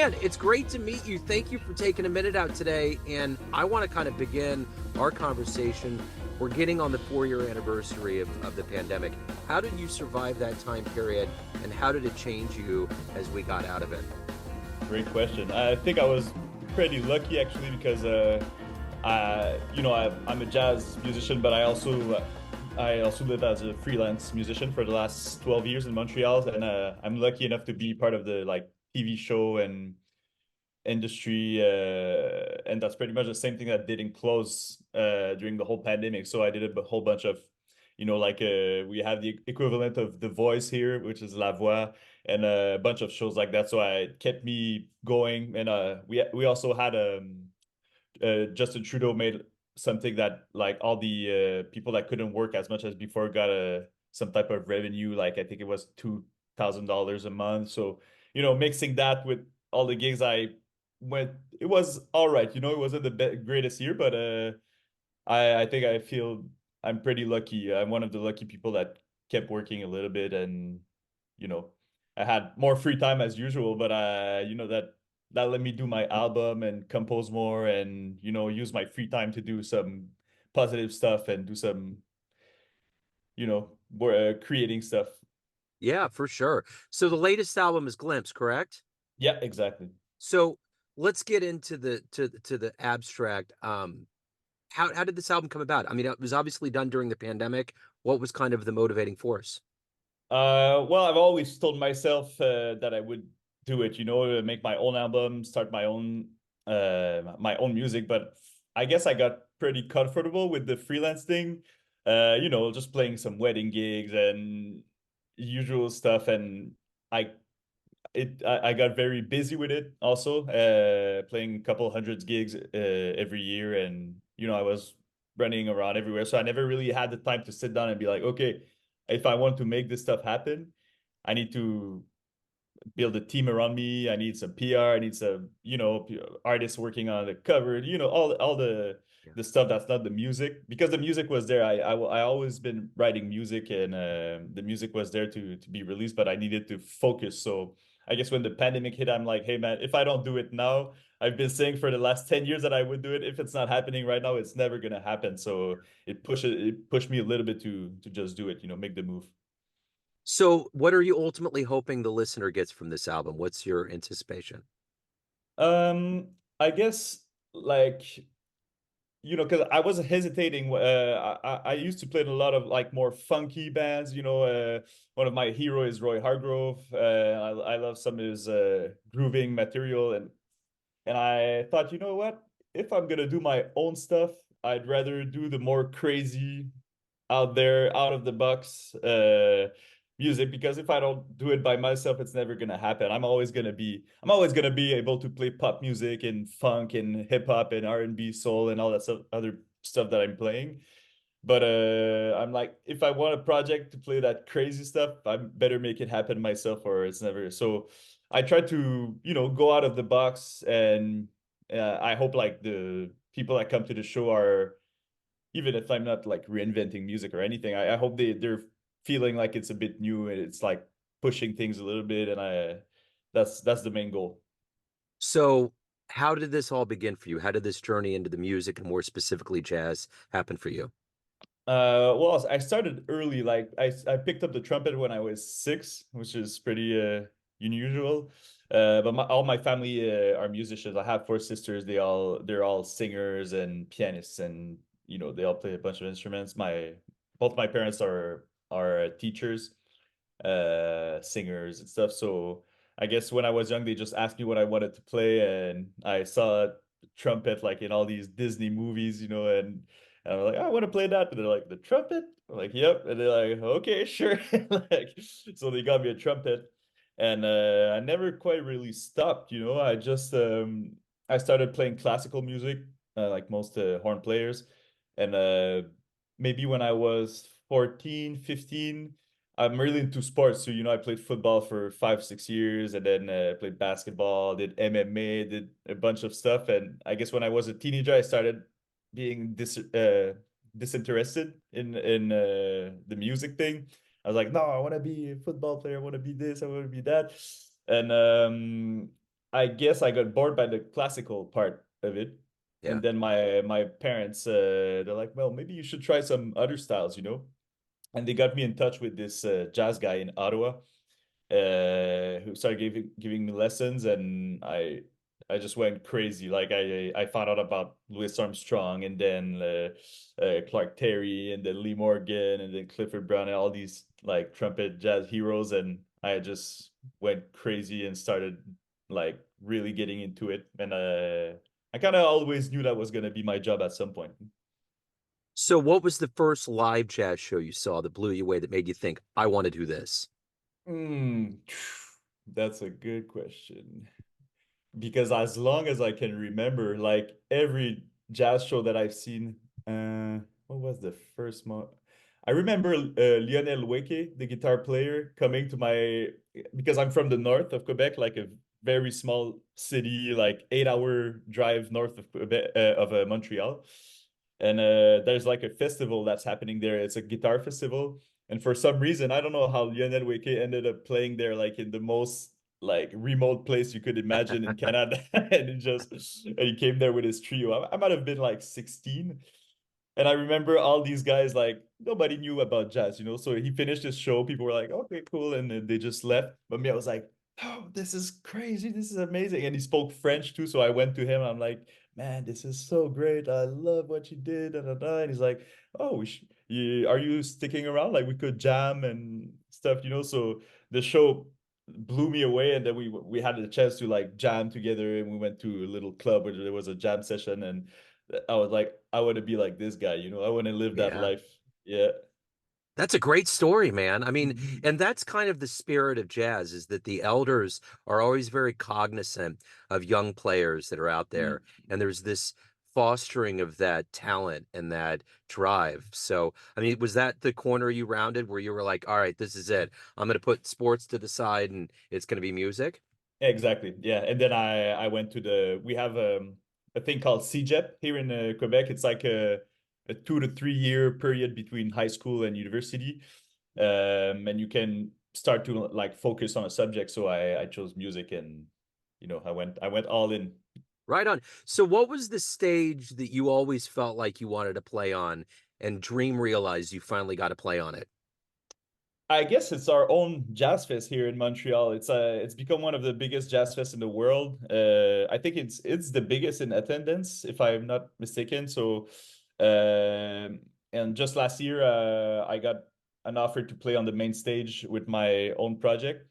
Man, it's great to meet you. Thank you for taking a minute out today. And I want to kind of begin our conversation. We're getting on the 4 year anniversary of the pandemic. How did you survive that time period? And how did it change you as we got out of it? Great question. I think I was pretty lucky actually because I'm a jazz musician, but I also live as a freelance musician for the last 12 years in Montreal, and I'm lucky enough to be part of the like TV show and industry, and that's pretty much the same thing that didn't close during the whole pandemic. So I did a whole bunch of, we have the equivalent of The Voice here, which is La Voix, and a bunch of shows like that. So it kept me going, and we also had Justin Trudeau made something that like all the people that couldn't work as much as before got some type of revenue. Like I think it was $2,000 a month. So mixing that with all the gigs I went, it was all right. It wasn't the greatest year, but I think I feel I'm pretty lucky. I'm one of the lucky people that kept working a little bit, and you know, I had more free time as usual, but that let me do my album and compose more, and use my free time to do some positive stuff and do some more creating stuff. Yeah, for sure. So the latest album is Glimpse, correct? Yeah, exactly. So let's get into the abstract. How did this album come about? I mean, it was obviously done during the pandemic. What was kind of the motivating force? Well, I've always told myself that I would do it, make my own album, start my own music. But I guess I got pretty comfortable with the freelance thing, just playing some wedding gigs and usual stuff. And I I got very busy with it also, playing a couple hundreds gigs every year, and I was running around everywhere, so I never really had the time to sit down and be like, okay, if I want to make this stuff happen, I need to build a team around me. I need some PR. I need some, artists working on the cover. All Yeah. the stuff that's not the music, because the music was there. I always been writing music, and the music was there to be released, but I needed to focus. So I guess when the pandemic hit, I'm like, hey man, if I don't do it now, I've been saying for the last 10 years that I would do it. If it's not happening right now, it's never gonna happen. So it pushed me a little bit to just do it. Make the move. So what are you ultimately hoping the listener gets from this album? What's your anticipation? I guess like because I was hesitating. I used to play in a lot of like more funky bands. One of my heroes is Roy Hargrove. I love some of his grooving material, and I thought, you know what? If I'm gonna do my own stuff, I'd rather do the more crazy, out there, out of the box music, because if I don't do it by myself, it's never gonna happen. I'm always gonna be able to play pop music and funk and hip hop and R&B, soul, and all that stuff, other stuff that I'm playing. But I'm like, if I want a project to play that crazy stuff, I better make it happen myself, or it's never. So I try to, go out of the box, and I hope like the people that come to the show are, even if I'm not like reinventing music or anything, I hope they're feeling like it's a bit new, and it's like pushing things a little bit, and that's the main goal. So how did this all begin for you? How did this journey into the music and more specifically jazz happen for you? Well, I started early. Like I picked up the trumpet when I was 6, which is pretty unusual. But all my family are musicians. I have 4 sisters. They're all singers and pianists, and they all play a bunch of instruments. Both my parents are teachers, singers and stuff. So I guess when I was young, they just asked me what I wanted to play, and I saw trumpet like in all these Disney movies, and I'm like, I want to play that. And they're like, the trumpet? I'm like, yep. And they're like, okay, sure. Like, so they got me a trumpet, and I never quite really stopped. I started playing classical music, like most horn players, and maybe when I was 14, 15. I'm really into sports. So, I played football for 5, 6 years, and then played basketball, did MMA, did a bunch of stuff. And I guess when I was a teenager, I started being disinterested in the music thing. I was like, no, I want to be a football player. I want to be this. I want to be that. And I guess I got bored by the classical part of it. Yeah. And then my parents they're like, well, maybe you should try some other styles, you know? And they got me in touch with this jazz guy in Ottawa who started giving me lessons, and I just went crazy. Like I found out about Louis Armstrong, and then Clark Terry, and then Lee Morgan, and then Clifford Brown, and all these like trumpet jazz heroes, and I just went crazy and started like really getting into it. And I kind of always knew that was gonna be my job at some point. So what was the first live jazz show you saw that blew you away that made you think, I want to do this? Mm, that's a good question. Because as long as I can remember, like every jazz show that I've seen, what was the first month? I remember Lionel Weke, the guitar player, coming to my because I'm from the north of Quebec, like a very small city, like 8 hour drive north of Quebec, of Montreal, and there's like a festival that's happening there. It's a guitar festival, and for some reason, I don't know how Lionel Weke ended up playing there, like in the most like remote place you could imagine in Canada, and he came there with his trio. I might have been like 16, and I remember all these guys like nobody knew about jazz, you know. So he finished his show. People were like, "Okay, cool," and then they just left. But me, I was like, "Oh, this is crazy! This is amazing!" And he spoke French too, so I went to him. I'm like, "Man, this is so great! I love what you did." Da, da, da. And he's like, "Oh, are you sticking around? Like we could jam and stuff, you know?" So the show blew me away, and then we had a chance to like jam together, and we went to a little club where there was a jam session, and I was like, I want to be like this guy, you know, I want to live that Yeah. life. Yeah. That's a great story, man. I mean, Mhm. and that's kind of the spirit of jazz is that the elders are always very cognizant of young players that are out there. And there's this fostering of that talent and that drive. So, I mean, was that the corner you rounded where you were like, all right, this is it. I'm going to put sports to the side and it's going to be music? Exactly. Yeah. And then I went to we have a thing called CJEP here in Quebec. It's like a 2 to 3 year period between high school and university. And you can start to like focus on a subject. So I chose music, and you know, I went all in. Right on. So, what was the stage that you always felt like you wanted to play on and Dream realized you finally got to play on it? I guess it's our own jazz fest here in Montreal. It's become one of the biggest jazz fests in the world. I think it's the biggest in attendance, if I'm not mistaken. So, and just last year, I got an offer to play on the main stage with my own project.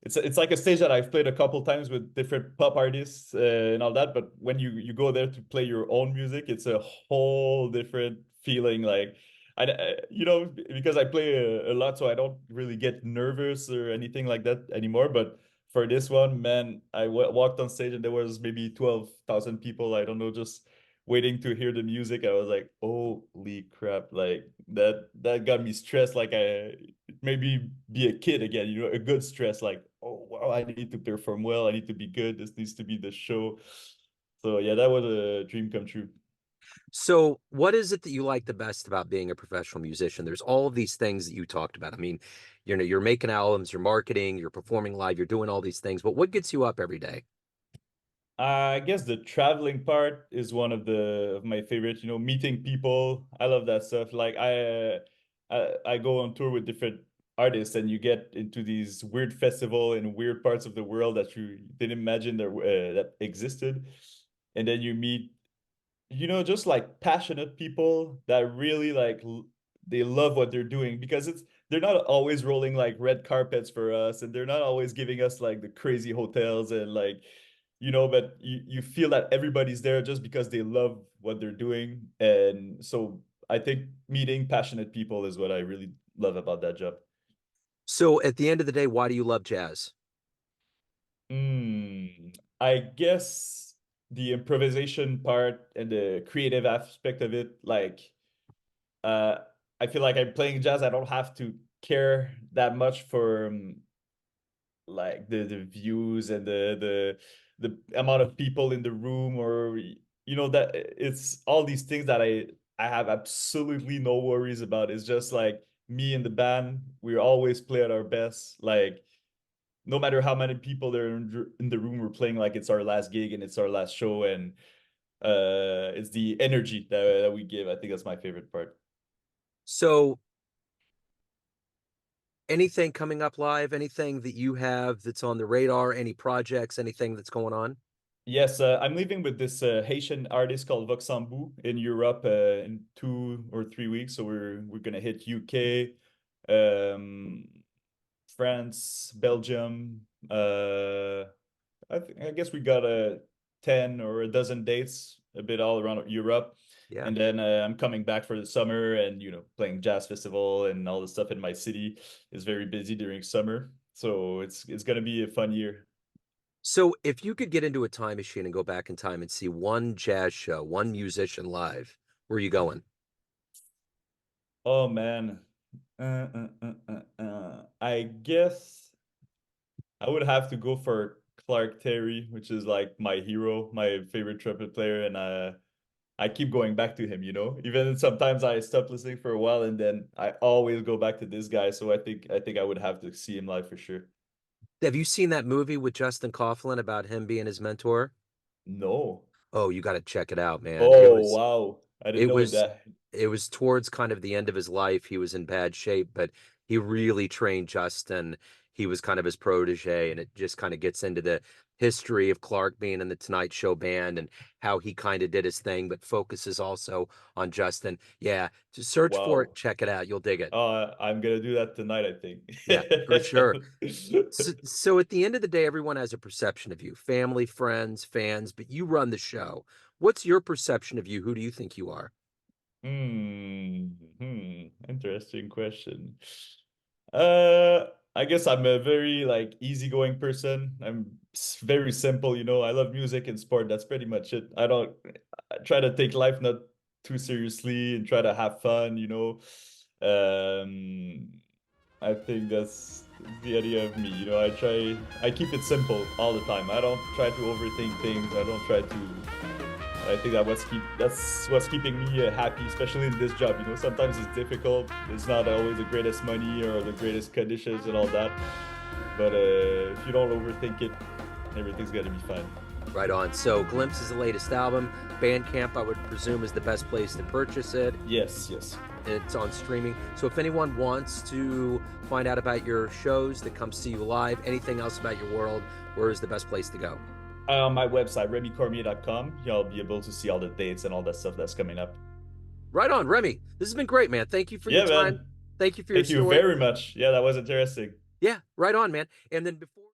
It's like a stage that I've played a couple times with different pop artists and all that. But when you go there to play your own music, it's a whole different feeling. Like you know, because I play a lot, so I don't really get nervous or anything like that anymore. But for this one, man, I walked on stage and there was maybe 12,000 people. I don't know, just waiting to hear the music. I was like, holy crap! Like that got me stressed. Like I maybe be a kid again. You know, a good stress. Like, oh wow, I need to perform well. I need to be good. This needs to be the show. So yeah, that was a dream come true. So, what is it that you like the best about being a professional musician? There's all of these things that you talked about. I mean, you're making albums, you're marketing, you're performing live, you're doing all these things, but what gets you up every day? I guess the traveling part is one of the of my favorite, you know, meeting people. I love that stuff. Like I go on tour with different artists, and you get into these weird festival in weird parts of the world that you didn't imagine that existed. And then you meet, you know, just like passionate people that really like they love what they're doing, because they're not always rolling like red carpets for us, and they're not always giving us like the crazy hotels and like, you know, but you feel that everybody's there just because they love what they're doing. And so I think meeting passionate people is what I really love about that job. So, at the end of the day, why do you love jazz? I guess the improvisation part and the creative aspect of it, like uh I feel like I'm playing jazz. I don't have to care that much for like the views and the amount of people in the room, or you know, that it's all these things that I have absolutely no worries about. It's just like me and the band, we always play at our best. Like no matter how many people there in the room, we're playing like it's our last gig and it's our last show, and it's the energy that we give. I think that's my favorite part. So anything coming up live, anything that you have that's on the radar, any projects, anything that's going on? Yes, I'm leaving with this Haitian artist called Voxambu in Europe in 2 or 3 weeks. So we're gonna hit UK, um, France, Belgium. I guess we got a 10 or a dozen dates, a bit all around Europe, Yeah. and then I'm coming back for the summer, and playing jazz festival and all the stuff in my city is very busy during summer. So it's gonna be a fun year. So if you could get into a time machine and go back in time and see one jazz show, one musician live, where are you going? Oh man. I guess I would have to go for Clark Terry, which is like my hero, my favorite trumpet player, and I keep going back to him, Even sometimes I stop listening for a while and then I always go back to this guy. So I think I would have to see him live for sure. Have you seen that movie with Justin Coughlin about him being his mentor? No. Oh, you got to check it out, man. It Oh was wow. I didn't it know was that. it was towards kind of the end of his life. He was in bad shape, but he really trained Justin. He was kind of his protege, and it just kind of gets into the history of Clark being in the Tonight Show band and how he kind of did his thing, but focuses also on Justin. Yeah, just search for it, Wow. check it out. You'll dig it. I'm gonna do that tonight, I Yeah, for sure. think. So at the end of the day, everyone has a perception of you, family, friends, fans, but you run the show. What's your perception of you? Who do you think you are? Interesting question. Uh, I guess I'm a very like easygoing person. I'm very simple, I love music and sport. That's pretty much it. I try to take life not too seriously and try to have fun. Um, I think that's the idea of me. I keep it simple all the time. I don't try to overthink things. I don't try to I think that's what's keeping me happy, especially in this job. Sometimes it's difficult. It's not always the greatest money or the greatest conditions and all that. But if you don't overthink it, everything's gonna be fine. Right on. So Glimpse is the latest album. Bandcamp, I would presume, is the best place to purchase it. Yes, yes. It's on streaming. So if anyone wants to find out about your shows, that come see you live, anything else about your world, where is the best place to go? On my website, RemiCormier.com, you'll be able to see all the dates and all that stuff that's coming up. Right on, Remi. This has been great, man. Thank you for your Yeah, time. man. Thank you for your Thank you story. very much. Yeah, that was interesting. Yeah, right on, man. And then before